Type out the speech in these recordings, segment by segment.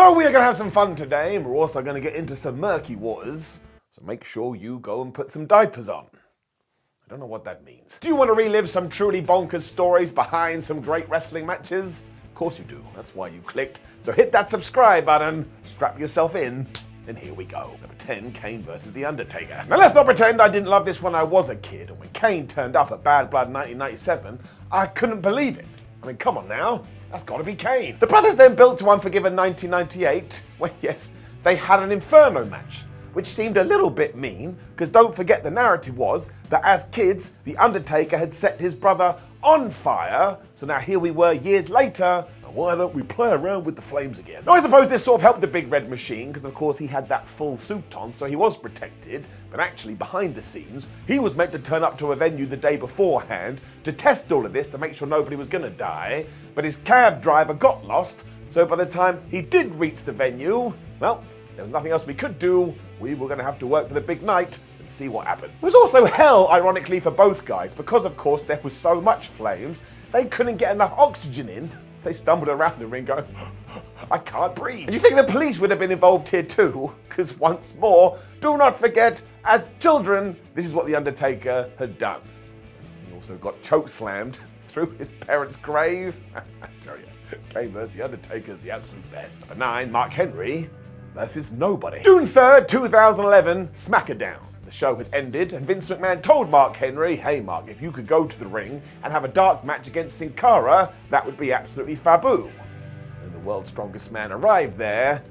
So we are going to have some fun today, and we're also going to get into some murky waters, so make sure you go and put some diapers on. I don't know what that means. Do you want to relive some truly bonkers stories behind some great wrestling matches? Of course you do, that's why you clicked. So hit that subscribe button, strap yourself in, and here we go. Number 10, Kane versus The Undertaker. Now let's not pretend I didn't love this when I was a kid, and when Kane turned up at Bad Blood 1997, I couldn't believe it. I mean, come on now, that's gotta be Kane. The brothers then built to Unforgiven 1998, when yes, they had an Inferno match, which seemed a little bit mean, because don't forget the narrative was that as kids, The Undertaker had set his brother on fire, so now here we were years later, and why don't we play around with the flames again? Now I suppose this sort of helped the Big Red Machine, because of course he had that full suit on, so he was protected, but actually behind the scenes, he was meant to turn up to a venue the day beforehand to test all of this to make sure nobody was gonna die, but his cab driver got lost, so by the time he did reach the venue, well, there was nothing else we could do. We were going to have to work for the big night and see what happened. It was also hell, ironically, for both guys, because of course there was so much flames, they couldn't get enough oxygen in, so they stumbled around the ring going, I can't breathe. And you think the police would have been involved here too? Because once more, do not forget, as children, this is what The Undertaker had done. He also got chokeslammed through his parents' grave. I tell you, Kane versus The Undertaker's the absolute best. Number 9, Mark Henry versus nobody. June 3rd, 2011, SmackDown. The show had ended, and Vince McMahon told Mark Henry, hey Mark, if you could go to the ring and have a dark match against Sin Cara, that would be absolutely faboo. And the world's strongest man arrived there,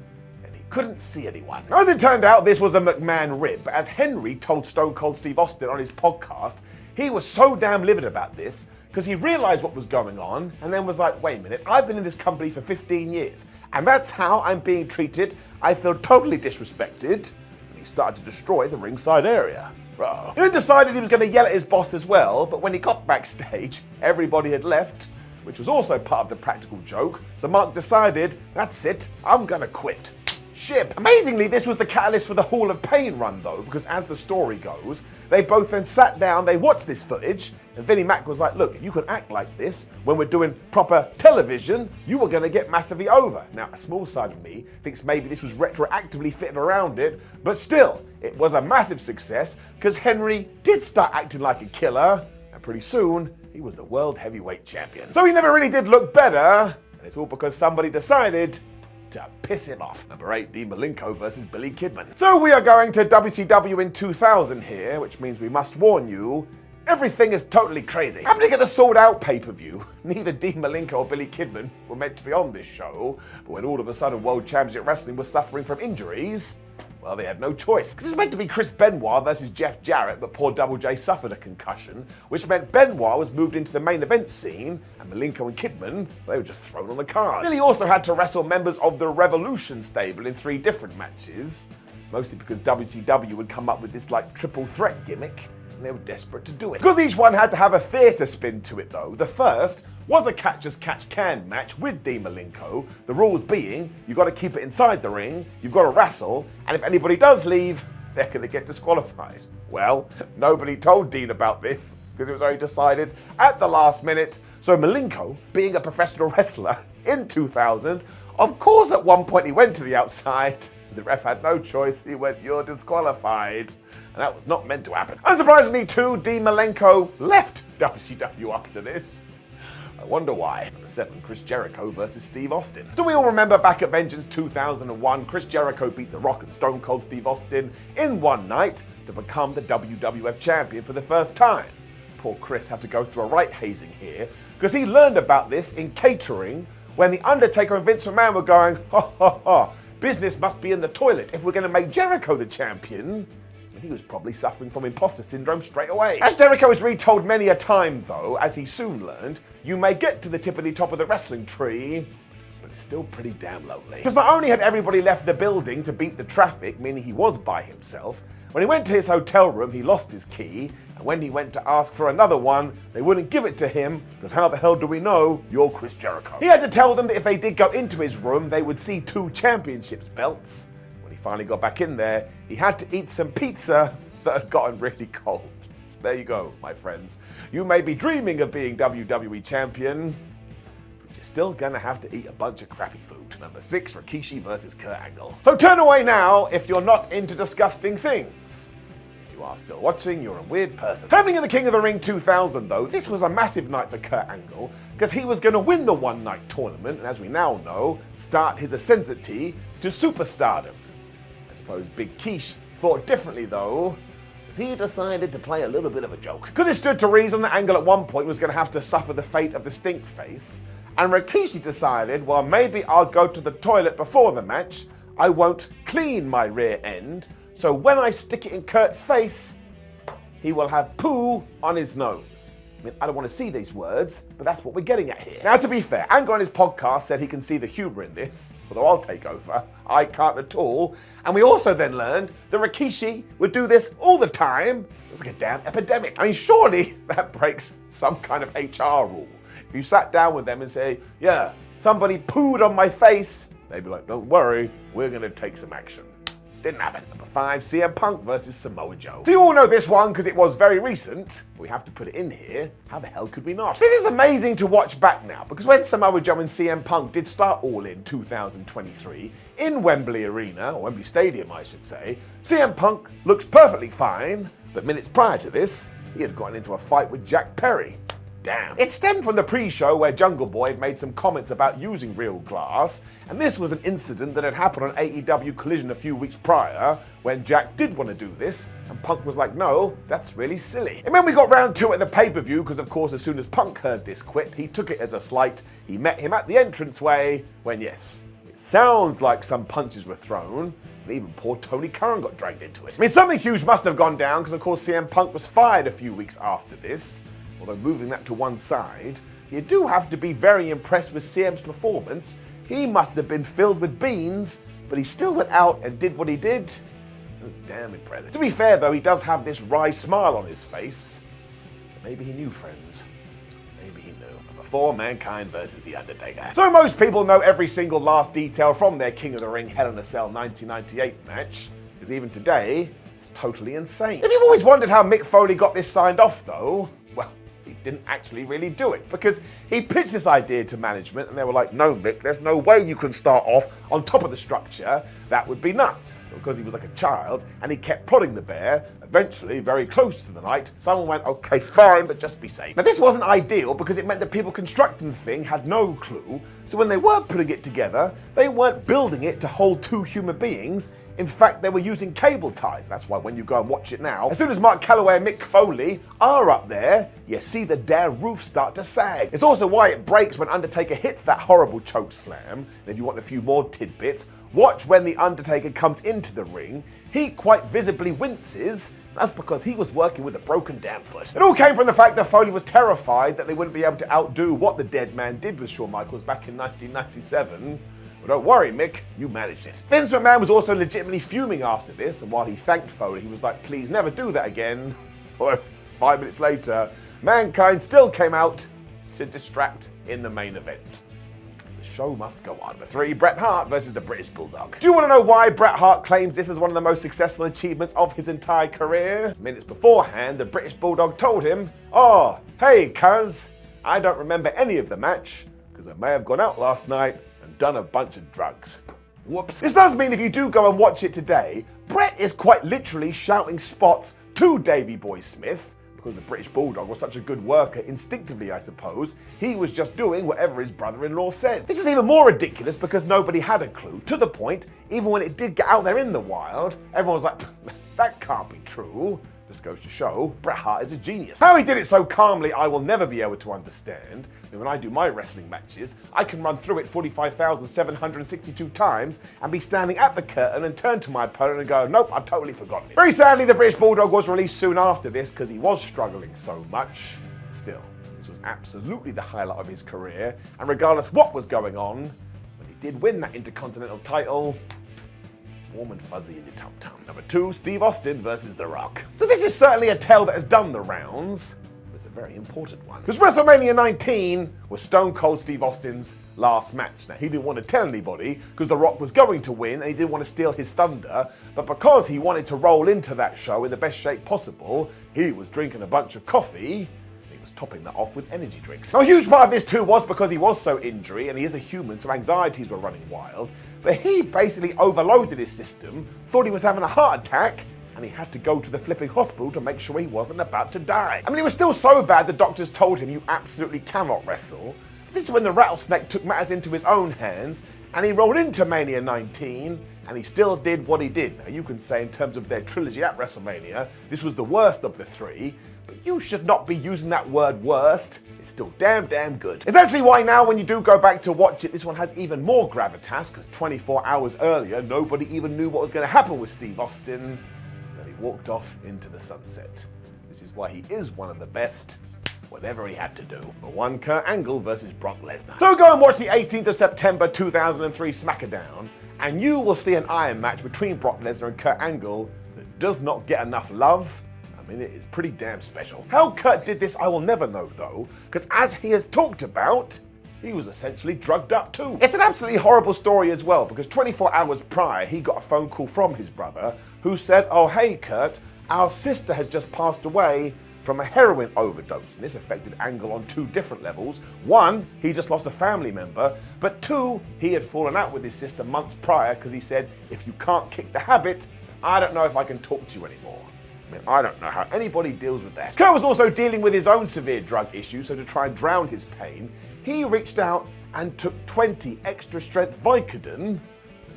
and he couldn't see anyone. As it turned out, this was a McMahon rib, but as Henry told Stone Cold Steve Austin on his podcast, he was so damn livid about this, because he realized what was going on, and then was like, wait a minute, I've been in this company for 15 years, and that's how I'm being treated. I feel totally disrespected. And he started to destroy the ringside area. Bro. He then decided he was going to yell at his boss as well, but when he got backstage, everybody had left, which was also part of the practical joke, so Mark decided, that's it, I'm gonna quit. Ship. Amazingly, this was the catalyst for the Hall of Pain run though, because as the story goes, they both then sat down, they watched this footage, and Vinnie Mac was like, look, if you can act like this when we're doing proper television, you are gonna get massively over. Now, a small side of me thinks maybe this was retroactively fitted around it, but still, it was a massive success, because Henry did start acting like a killer, and pretty soon, he was the World Heavyweight Champion. So he never really did look better, and it's all because somebody decided to piss him off. Number 8, Dean Malenko versus Billy Kidman. So we are going to WCW in 2000 here, which means we must warn you, everything is totally crazy. Happening at the Sold Out pay-per-view, neither Dean Malenko or Billy Kidman were meant to be on this show, but when all of a sudden World Championship Wrestling was suffering from injuries, well, they had no choice. Because it was meant to be Chris Benoit versus Jeff Jarrett, but poor Double J suffered a concussion, which meant Benoit was moved into the main event scene, and Malenko and Kidman, they were just thrown on the card. Billy also had to wrestle members of the Revolution stable in 3 different matches, mostly because WCW would come up with this like triple threat gimmick, and they were desperate to do it. Because each one had to have a theatre spin to it though, the first was a catch-as-catch-can match with Dean Malenko, the rules being, you've got to keep it inside the ring, you've got to wrestle, and if anybody does leave, they're going to get disqualified. Well, nobody told Dean about this, because it was only decided at the last minute, so Malenko, being a professional wrestler in 2000, of course at one point he went to the outside, the ref had no choice, he went, you're disqualified. And that was not meant to happen. Unsurprisingly too, Dean Malenko left WCW after this. I wonder why. Number 7, Chris Jericho versus Steve Austin. Do we all remember back at Vengeance 2001, Chris Jericho beat The Rock and Stone Cold Steve Austin in one night to become the WWF champion for the first time. Poor Chris had to go through a right hazing here, because he learned about this in catering when The Undertaker and Vince McMahon were going, ha ha ha, business must be in the toilet if we're going to make Jericho the champion. He was probably suffering from imposter syndrome straight away. As Jericho was retold many a time though, as he soon learned, you may get to the tippity top of the wrestling tree, but it's still pretty damn lonely. Because not only had everybody left the building to beat the traffic, meaning he was by himself, when he went to his hotel room he lost his key, and when he went to ask for another one, they wouldn't give it to him, because how the hell do we know you're Chris Jericho? He had to tell them that if they did go into his room, they would see 2 championships belts. Finally got back in there, he had to eat some pizza that had gotten really cold. There you go, my friends. You may be dreaming of being WWE champion, you're still gonna have to eat a bunch of crappy food. Number 6, Rikishi versus Kurt Angle. So turn away now if you're not into disgusting things. If you are still watching, you're a weird person. Happening at the King of the Ring 2000 though, this was a massive night for Kurt Angle because he was gonna win the one-night tournament and, as we now know, start his ascendancy to superstardom. I suppose Big Quiche thought differently though. He decided to play a little bit of a joke. Because it stood to reason that Angle at one point was going to have to suffer the fate of the stink face, and Rikishi decided, well, maybe I'll go to the toilet before the match, I won't clean my rear end, so when I stick it in Kurt's face, he will have poo on his nose. I mean, I don't want to see these words, but that's what we're getting at here. Now, to be fair, Angle on his podcast said he can see the humour in this, although I'll take over. I can't at all. And we also then learned that Rikishi would do this all the time, so it's like a damn epidemic. I mean, surely that breaks some kind of HR rule. If you sat down with them and say, yeah, somebody pooed on my face, they'd be like, don't worry, we're going to take some action. Didn't happen. Number 5, CM Punk versus Samoa Joe. So you all know this one because it was very recent. We have to put it in here. How the hell could we not? It is amazing to watch back now because when Samoa Joe and CM Punk did start All In 2023 in Wembley Arena, or Wembley Stadium I should say, CM Punk looks perfectly fine, but minutes prior to this, he had gotten into a fight with Jack Perry. Damn. It stemmed from the pre-show where Jungle Boy had made some comments about using real glass, and this was an incident that had happened on AEW Collision a few weeks prior when Jack did want to do this, and Punk was like, no, that's really silly. And when we got round to it at the pay-per-view, because of course as soon as Punk heard this quip, he took it as a slight. He met him at the entranceway when, yes, it sounds like some punches were thrown, and even poor Tony Khan got dragged into it. I mean, something huge must have gone down, because of course CM Punk was fired a few weeks after this. Although moving that to one side, you do have to be very impressed with CM's performance. He must have been filled with beans, but he still went out and did what he did. It was damn impressive. To be fair though, he does have this wry smile on his face. So maybe he knew, friends. Maybe he knew. Number 4, Mankind versus The Undertaker. So most people know every single last detail from their King of the Ring Hell in a Cell 1998 match, because even today, it's totally insane. If you've always wondered how Mick Foley got this signed off though, well, he didn't actually really do it because he pitched this idea to management and they were like, no Mick, there's no way you can start off on top of the structure. That would be nuts. Because he was like a child and he kept prodding the bear. Eventually, very close to the night, someone went, okay, fine, but just be safe. Now this wasn't ideal because it meant that people constructing the thing had no clue. So when they were putting it together, they weren't building it to hold 2 human beings. In fact, they were using cable ties. That's why when you go and watch it now, as soon as Mark Calloway and Mick Foley are up there, you see the damn roof start to sag. It's also why it breaks when Undertaker hits that horrible choke slam. And if you want a few more tidbits, watch when the Undertaker comes into the ring. He quite visibly winces. That's because he was working with a broken damn foot. It all came from the fact that Foley was terrified that they wouldn't be able to outdo what the Dead Man did with Shawn Michaels back in 1997. But don't worry, Mick, you managed it. Vince McMahon was also legitimately fuming after this, and while he thanked Foley, he was like, please never do that again. Or 5 minutes later, Mankind still came out to distract in the main event. The show must go on. Number 3, Bret Hart versus the British Bulldog. Do you want to know why Bret Hart claims this as one of the most successful achievements of his entire career? Minutes beforehand, the British Bulldog told him, oh, hey, cuz, I don't remember any of the match, because I may have gone out last night and done a bunch of drugs. Whoops. This does mean if you do go and watch it today, Bret is quite literally shouting spots to Davey Boy Smith, because the British Bulldog was such a good worker instinctively, I suppose, he was just doing whatever his brother-in-law said. This is even more ridiculous because nobody had a clue, to the point, even when it did get out there in the wild, everyone was like, that can't be true. This goes to show Bret Hart is a genius. How he did it so calmly, I will never be able to understand. I mean, when I do my wrestling matches, I can run through it 45,762 times and be standing at the curtain and turn to my opponent and go, nope, I've totally forgotten it. Very sadly, the British Bulldog was released soon after this because he was struggling so much. Still, this was absolutely the highlight of his career, and regardless what was going on, when he did win that Intercontinental title, warm and fuzzy in your tum-tum. Number 2, Steve Austin versus The Rock. So this is certainly a tale that has done the rounds. It's a very important one. Because WrestleMania 19 was Stone Cold Steve Austin's last match. Now, he didn't want to tell anybody because The Rock was going to win and he didn't want to steal his thunder. But because he wanted to roll into that show in the best shape possible, he was drinking a bunch of coffee. He was topping that off with energy drinks. Now, a huge part of this too was because he was so injured and he is a human, so anxieties were running wild. But he basically overloaded his system, thought he was having a heart attack, and he had to go to the flipping hospital to make sure he wasn't about to die. I mean, it was still so bad the doctors told him, you absolutely cannot wrestle. This is when the rattlesnake took matters into his own hands, and he rolled into Mania 19, and he still did what he did. Now, you can say in terms of their trilogy at WrestleMania, this was the worst of the three, but you should not be using that word worst. It's still damn good. It's actually why now when you do go back to watch it, this one has even more gravitas, because 24 hours earlier, nobody even knew what was going to happen with Steve Austin. He walked off into the sunset. This is why he is one of the best, whatever he had to do. Number 1, Kurt Angle versus Brock Lesnar. So go and watch the 18th of September 2003 SmackDown, and you will see an iron match between Brock Lesnar and Kurt Angle that does not get enough love. I mean, it is pretty damn special. How Kurt did this I will never know though, because as he has talked about, he was essentially drugged up too. It's an absolutely horrible story as well, because 24 hours prior, he got a phone call from his brother who said, oh hey Kurt, our sister has just passed away from a heroin overdose. And this affected Angle on 2 different levels. 1, he just lost a family member, but 2, he had fallen out with his sister months prior because he said, if you can't kick the habit, I don't know if I can talk to you anymore. I mean, I don't know how anybody deals with that. Kurt was also dealing with his own severe drug issues, so to try and drown his pain, he reached out and took 20 extra strength Vicodin,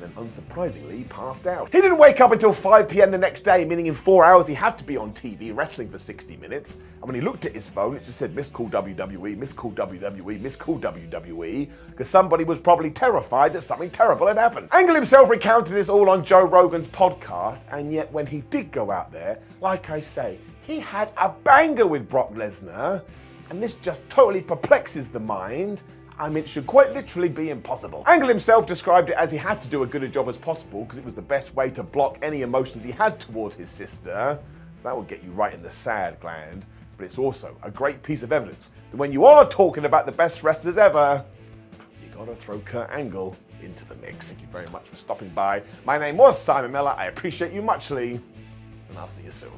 and then unsurprisingly passed out. He didn't wake up until 5 p.m. the next day, meaning in 4 hours he had to be on TV wrestling for 60 minutes. And when he looked at his phone, it just said missed call WWE, missed call WWE, missed call WWE, because somebody was probably terrified that something terrible had happened. Angle himself recounted this all on Joe Rogan's podcast, and yet when he did go out there, like I say, he had a banger with Brock Lesnar, and this just totally perplexes the mind. I mean, it should quite literally be impossible. Angle himself described it as he had to do a good a job as possible because it was the best way to block any emotions he had toward his sister. So that would get you right in the sad gland. But it's also a great piece of evidence that when you are talking about the best wrestlers ever, you gotta throw Kurt Angle into the mix. Thank you very much for stopping by. My name was Simon Miller. I appreciate you muchly, and I'll see you soon.